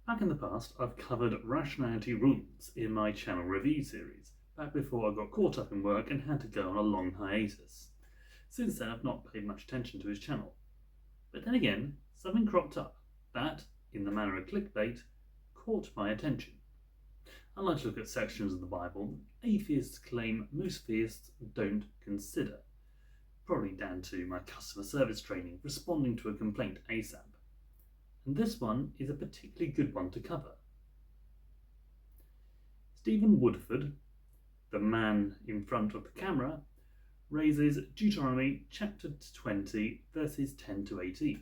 Back in the past, I've covered rationality rules in my channel review series, back before I got caught up in work and had to go on a long hiatus. Since then, I've not paid much attention to his channel. But then again, something cropped up that, in the manner of clickbait, caught my attention. I like to look at sections of the Bible that atheists claim most theists don't consider, probably down to my customer service training responding to a complaint ASAP. And this one is a particularly good one to cover. Stephen Woodford, the man in front of the camera, raises Deuteronomy chapter 20 verses 10 to 18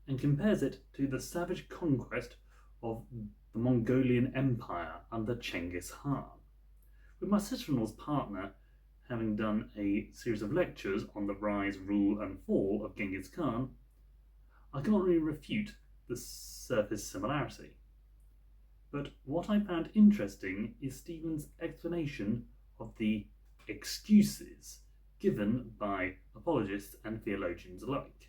and compares it to the savage conquest of the Mongolian Empire under Gengis Khan. With my sister-in-law's partner having done a series of lectures on the rise, rule and fall of Gengis Khan, I can't really refute the surface similarity. But what I found interesting is Stephen's explanation of the excuses given by apologists and theologians alike.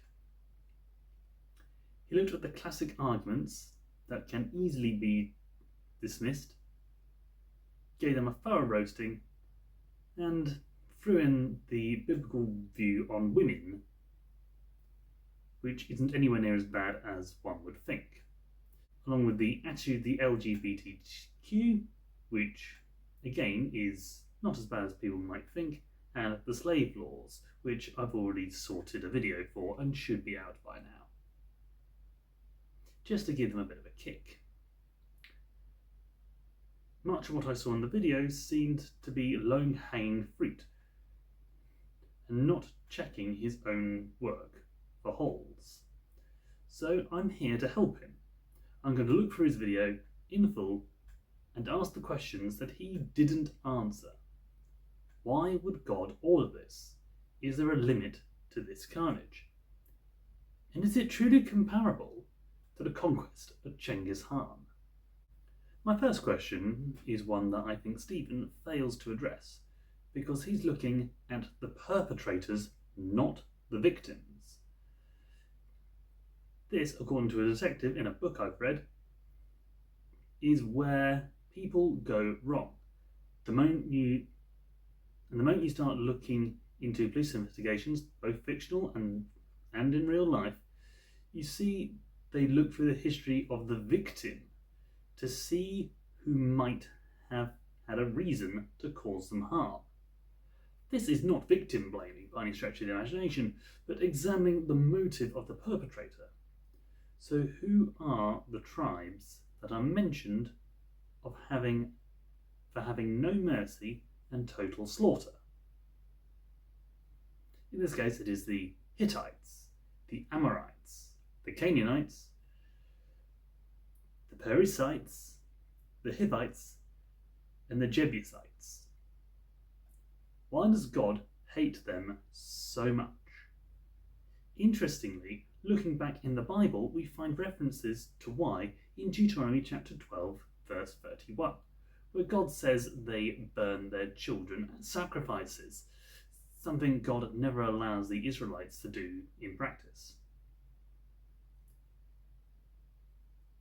He looked at the classic arguments that can easily be dismissed, gave them a thorough roasting, and threw in the biblical view on women, which isn't anywhere near as bad as one would think, along with the attitude of the LGBTQ, which again is not as bad as people might think, and the slave laws, which I've already sorted a video for and should be out by now, just to give them a bit of a kick. Much of what I saw in the videos seemed to be low-hanging fruit and not checking his own work for holes. So I'm here to help him. I'm going to look through his video in full and ask the questions that he didn't answer. Why would God order this? Is there a limit to this carnage? And is it truly comparable to the conquest of Gengis Khan? My first question is one that I think Stephen fails to address because he's looking at the perpetrators, not the victims. This, according to a detective in a book I've read, is where people go wrong. The moment you start looking into police investigations, both fictional and in real life, you see they look through the history of the victim to see who might have had a reason to cause them harm. This is not victim blaming by any stretch of the imagination, but examining the motive of the perpetrator. So who are the tribes that are mentioned for having no mercy and total slaughter? In this case, it is the Hittites, the Amorites, the Canaanites, the Perizzites, the Hivites, and the Jebusites. Why does God hate them so much? Interestingly, looking back in the Bible, we find references to why in Deuteronomy chapter 12, verse 31, where God says they burn their children as sacrifices, something God never allows the Israelites to do in practice.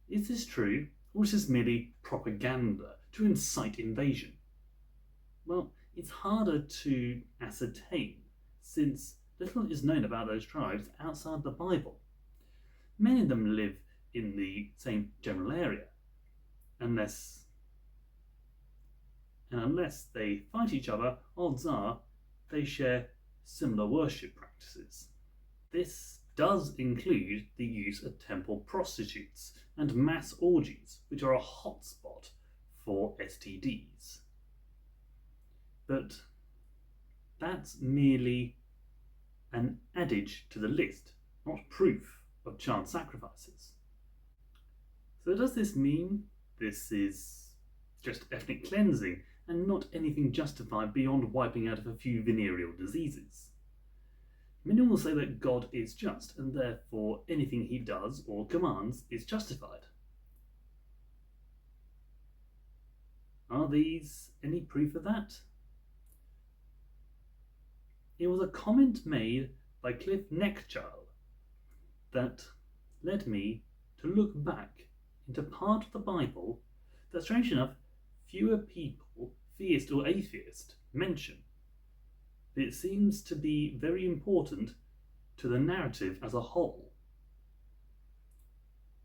Is this true, or is this merely propaganda to incite invasion? Well, it's harder to ascertain, since little is known about those tribes outside the Bible. Many of them live in the same general area, unless they fight each other, odds are they share similar worship practices. This does include the use of temple prostitutes and mass orgies, which are a hotspot for STDs. But that's merely an adage to the list, not proof of child sacrifices. So does this mean this is just ethnic cleansing and not anything justified beyond wiping out of a few venereal diseases? Many will say that God is just and therefore anything he does or commands is justified. Are these any proof of that? It was a comment made by Cliff Neckchild that led me to look back into part of the Bible that, strange enough, fewer people, theist or atheist, mention. But it seems to be very important to the narrative as a whole.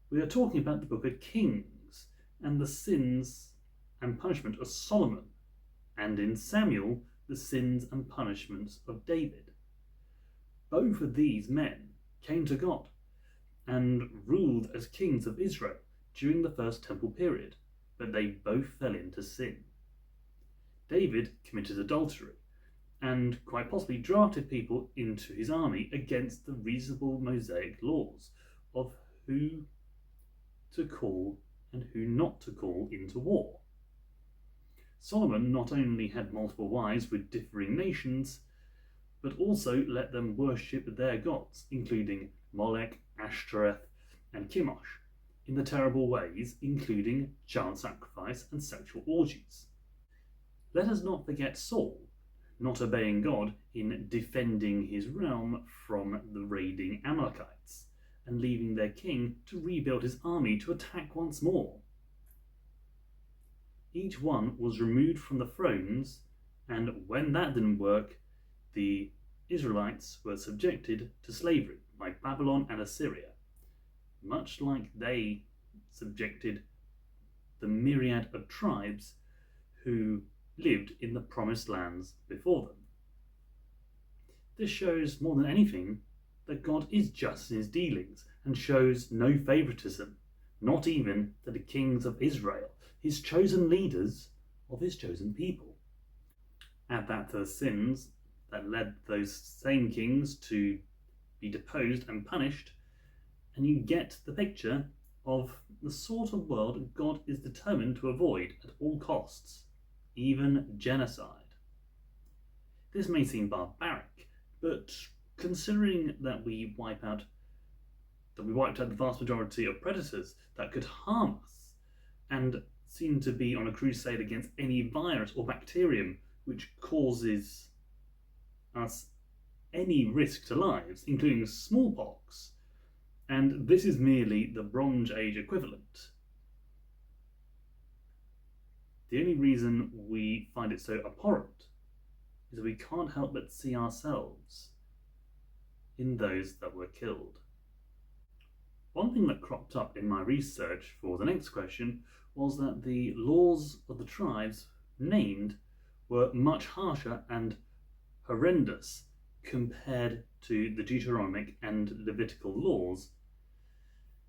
We are talking about the book of Kings and the sins and punishment of Solomon, and in Samuel, the sins and punishments of David. Both of these men came to God and ruled as kings of Israel during the First Temple period, but they both fell into sin. David committed adultery and quite possibly drafted people into his army against the reasonable Mosaic laws of who to call and who not to call into war. Solomon not only had multiple wives with differing nations, but also let them worship their gods, including Molech, Ashtoreth, and Chemosh, in the terrible ways, including child sacrifice and sexual orgies. Let us not forget Saul, not obeying God in defending his realm from the raiding Amalekites, and leaving their king to rebuild his army to attack once more. Each one was removed from the thrones, and when that didn't work, the Israelites were subjected to slavery by Babylon and Assyria, much like they subjected the myriad of tribes who lived in the promised lands before them. This shows more than anything that God is just in his dealings and shows no favoritism, not even to the kings of Israel, his chosen leaders of his chosen people. Add that to the sins that led those same kings to be deposed and punished, and you get the picture of the sort of world God is determined to avoid at all costs, even genocide. This may seem barbaric, but considering that we wiped out the vast majority of predators that could harm us, and seem to be on a crusade against any virus or bacterium which causes us any risk to lives, including smallpox, and this is merely the Bronze Age equivalent. The only reason we find it so abhorrent is that we can't help but see ourselves in those that were killed. One thing that cropped up in my research for the next question was that the laws of the tribes named were much harsher and horrendous compared to the Deuteronomic and Levitical laws.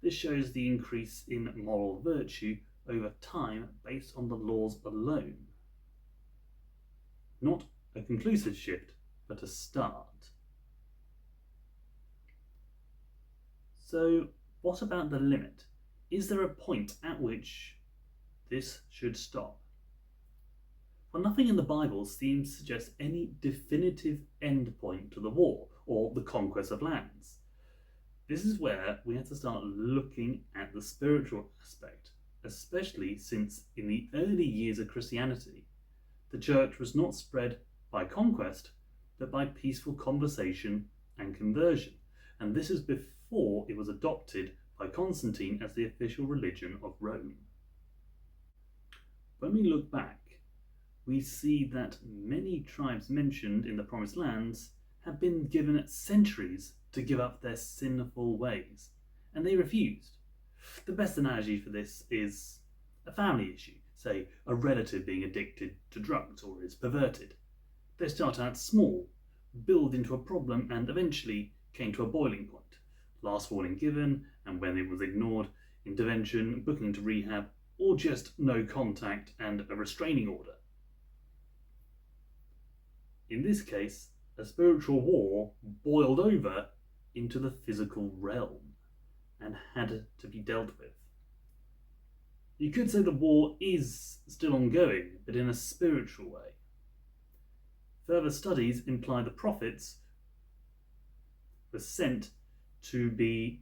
This shows the increase in moral virtue over time based on the laws alone. Not a conclusive shift, but a start. So, what about the limit? Is there a point at which this should stop? Well, nothing in the Bible seems to suggest any definitive end point to the war or the conquest of lands. This is where we have to start looking at the spiritual aspect, especially since in the early years of Christianity, the church was not spread by conquest, but by peaceful conversation and conversion, and this is before it was adopted by Constantine as the official religion of Rome. When we look back, we see that many tribes mentioned in the Promised Lands have been given centuries to give up their sinful ways, and they refused. The best analogy for this is a family issue, say a relative being addicted to drugs or is perverted. They start out small, build into a problem, and eventually came to a boiling point. Last warning given, and when it was ignored, intervention, booking to rehab, or just no contact and a restraining order. In this case, a spiritual war boiled over into the physical realm and had to be dealt with. You could say the war is still ongoing, but in a spiritual way. Further studies imply the prophets were sent to guide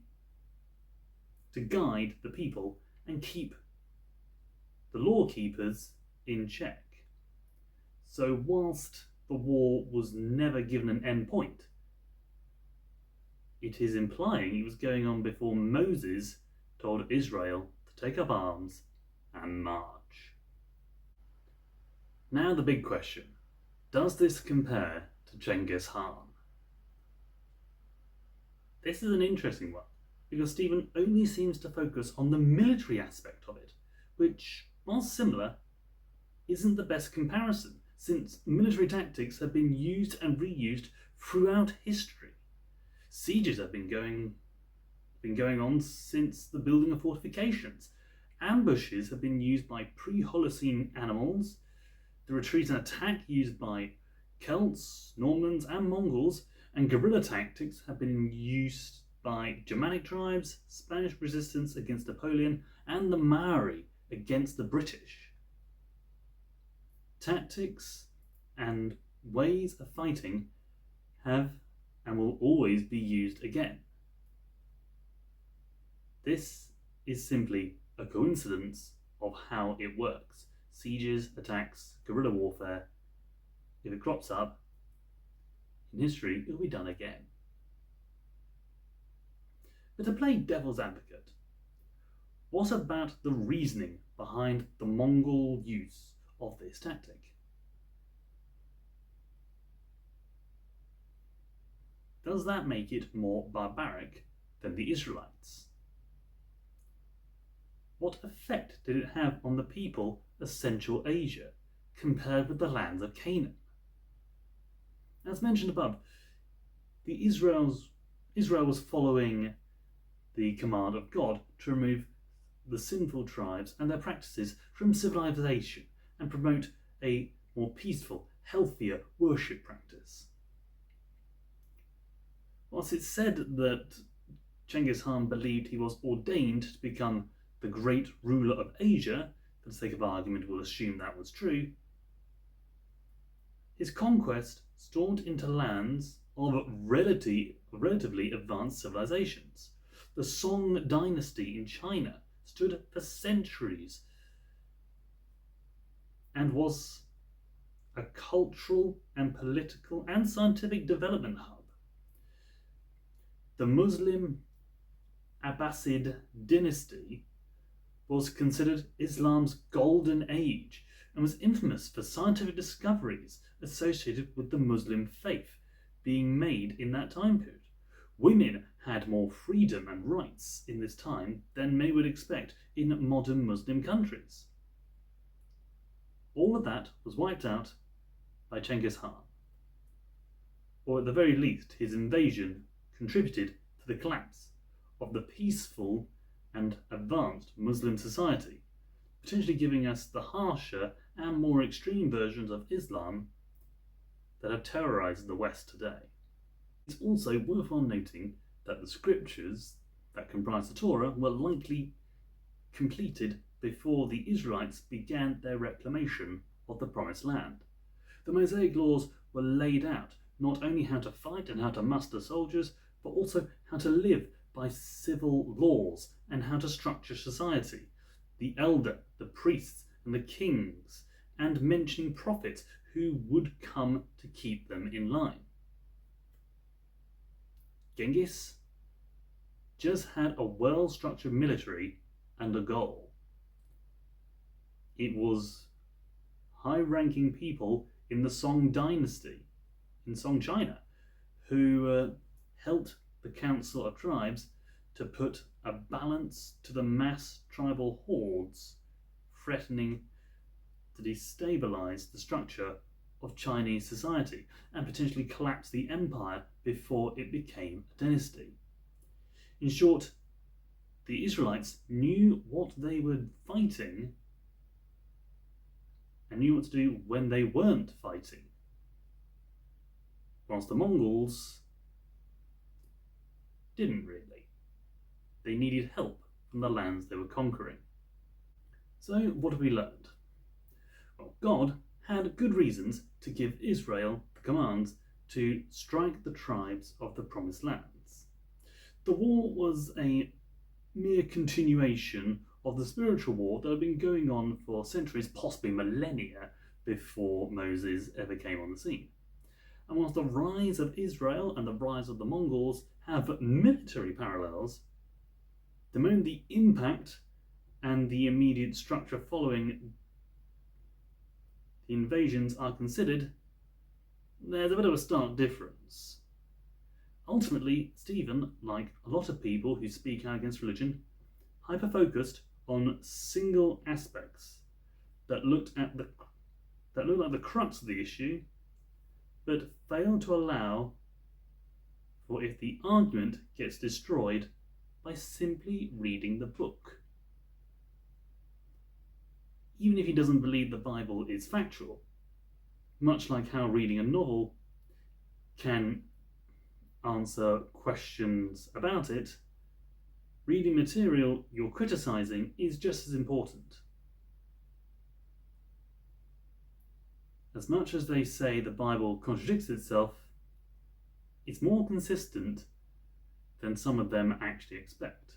the people and keep the law keepers in check. So whilst the war was never given an end point, it is implying it was going on before Moses told Israel to take up arms and march. Now the big question, does this compare to Gengis Khan? This is an interesting one, because Stephen only seems to focus on the military aspect of it, which, while similar, isn't the best comparison, since military tactics have been used and reused throughout history. Sieges have been going on since the building of fortifications. Ambushes have been used by pre-Holocene animals. The retreat and attack used by Celts, Normans, and Mongols, and guerrilla tactics have been used by Germanic tribes, Spanish resistance against Napoleon, and the Maori against the British. Tactics and ways of fighting have and will always be used again. This is simply a coincidence of how it works. Sieges, attacks, guerrilla warfare, if it crops up in history, it will be done again. But to play devil's advocate, what about the reasoning behind the Mongol use of this tactic? Does that make it more barbaric than the Israelites? What effect did it have on the people of Central Asia compared with the lands of Canaan? As mentioned above, Israel was following the command of God to remove the sinful tribes and their practices from civilization and promote a more peaceful, healthier worship practice. Whilst it's said that Gengis Khan believed he was ordained to become the great ruler of Asia, for the sake of argument we'll assume that was true, his conquest stormed into lands of relatively advanced civilizations. The Song dynasty in China stood for centuries and was a cultural and political and scientific development hub. The Muslim Abbasid dynasty was considered Islam's golden age and was infamous for scientific discoveries associated with the Muslim faith being made in that time period. Women had more freedom and rights in this time than many would expect in modern Muslim countries. All of that was wiped out by Gengis Khan, or at the very least his invasion contributed to the collapse of the peaceful and advanced Muslim society, potentially giving us the harsher and more extreme versions of Islam that have terrorized the West today. It's also worthwhile noting that the scriptures that comprise the Torah were likely completed before the Israelites began their reclamation of the Promised Land. The Mosaic laws were laid out, not only how to fight and how to muster soldiers, but also how to live by civil laws and how to structure society. The elder, the priests, and the kings, and mentioning prophets who would come to keep them in line. Gengis just had a well-structured military and a goal. It was high-ranking people in the Song dynasty, in Song China, who helped the Council of Tribes to put a balance to the mass tribal hordes threatening to destabilize the structure of Chinese society and potentially collapse the empire before it became a dynasty. In short, the Israelites knew what they were fighting and knew what to do when they weren't fighting, whilst the Mongols didn't really. They needed help from the lands they were conquering. So what have we learned? Well, God had good reasons to give Israel the commands to strike the tribes of the Promised Lands. The war was a mere continuation of the spiritual war that had been going on for centuries, possibly millennia, before Moses ever came on the scene. And whilst the rise of Israel and the rise of the Mongols have military parallels, the impact and the immediate structure following the invasions are considered, there's a bit of a stark difference. Ultimately, Stephen, like a lot of people who speak out against religion, hyper-focused on single aspects that looked like the crux of the issue, but failed to allow for if the argument gets destroyed by simply reading the book. Even if he doesn't believe the Bible is factual, much like how reading a novel can answer questions about it, reading material you're criticising is just as important. As much as they say the Bible contradicts itself, it's more consistent than some of them actually expect.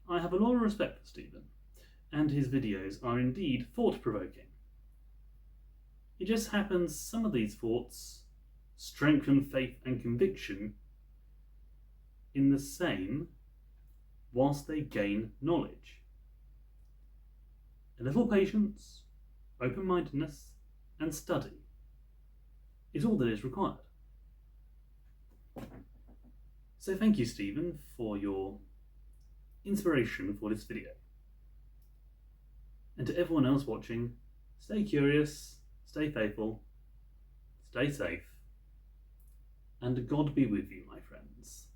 I have a lot of respect for Stephen, and his videos are indeed thought-provoking. It just happens some of these thoughts strengthen faith and conviction in the same whilst they gain knowledge. A little patience, open-mindedness, and study is all that is required. So thank you, Stephen, for your inspiration for this video. And to everyone else watching, stay curious, stay faithful, stay safe, and God be with you, my friends.